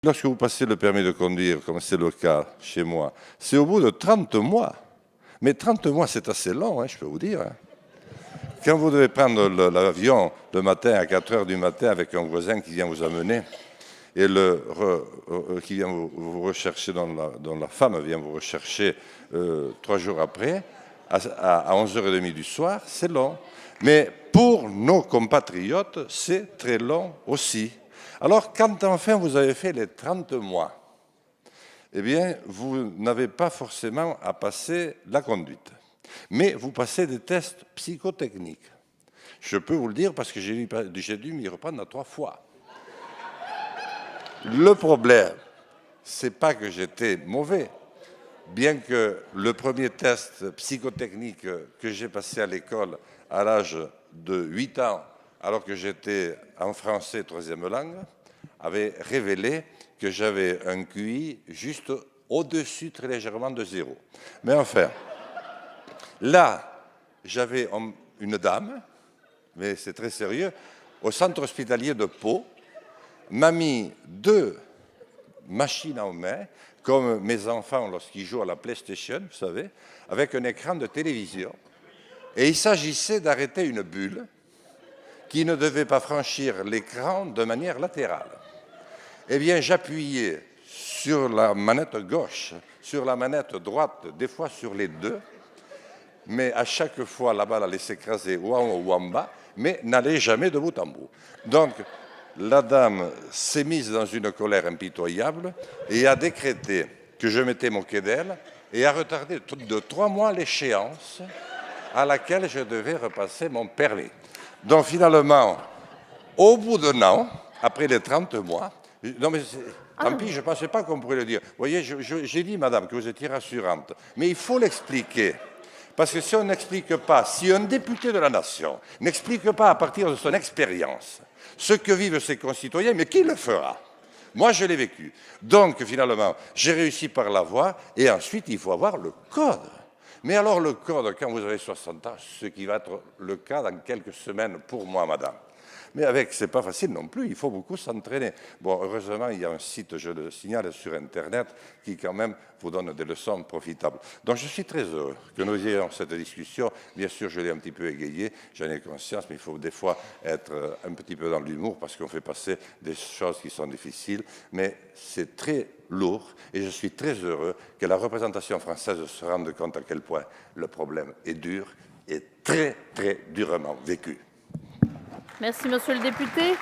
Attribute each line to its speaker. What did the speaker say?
Speaker 1: lorsque vous passez le permis de conduire, comme c'est le cas chez moi, c'est au bout de 30 mois. Mais 30 mois, c'est assez long, hein, je peux vous dire. Hein. Quand vous devez prendre l'avion le matin à 4 heures du matin avec un voisin qui vient vous amener, et qui vient vous rechercher, dont la femme vient vous rechercher 3 jours après, à 11h30 du soir, c'est long. Mais pour nos compatriotes, c'est très long aussi. Alors, quand enfin vous avez fait les 30 mois, eh bien, vous n'avez pas forcément à passer la conduite. Mais vous passez des tests psychotechniques. Je peux vous le dire parce que j'ai dû m'y reprendre 3 fois. Le problème, c'est pas que j'étais mauvais. Bien que le premier test psychotechnique que j'ai passé à l'école à l'âge de 8 ans, alors que j'étais en français 3e langue, avait révélé que j'avais un QI juste au-dessus très légèrement de 0. Mais enfin, là, j'avais une dame, mais c'est très sérieux, au centre hospitalier de Pau, m'a mis 2 machines en main, comme mes enfants lorsqu'ils jouent à la PlayStation, vous savez, avec un écran de télévision. Et il s'agissait d'arrêter une bulle qui ne devait pas franchir l'écran de manière latérale. Eh bien, j'appuyais sur la manette gauche, sur la manette droite, des fois sur les deux, mais à chaque fois, la balle allait s'écraser ou en haut ou en bas, mais n'allait jamais de bout en bout. Donc, la dame s'est mise dans une colère impitoyable et a décrété que je m'étais moqué d'elle et a retardé de 3 mois l'échéance à laquelle je devais repasser mon permis. Donc finalement, au bout d'un an, après les 30 mois, non mais tant pis, je ne pensais pas qu'on pourrait le dire. Vous voyez, j'ai dit, madame, que vous étiez rassurante, mais il faut l'expliquer. Parce que si on n'explique pas, si un député de la nation n'explique pas à partir de son expérience ce que vivent ses concitoyens, mais qui le fera? Moi, je l'ai vécu. Donc, finalement, j'ai réussi par la voie, et ensuite, il faut avoir le code. Mais alors, le code, quand vous avez 60 ans, ce qui va être le cas dans quelques semaines pour moi, madame. Mais c'est pas facile non plus, il faut beaucoup s'entraîner. Bon, heureusement, il y a un site, je le signale, sur Internet, qui quand même vous donne des leçons profitables. Donc je suis très heureux que nous ayons cette discussion. Bien sûr, je l'ai un petit peu égayée, j'en ai conscience, mais il faut des fois être un petit peu dans l'humour parce qu'on fait passer des choses qui sont difficiles. Mais c'est très lourd et je suis très heureux que la représentation française se rende compte à quel point le problème est dur et très, très durement vécu.
Speaker 2: Merci, monsieur le député.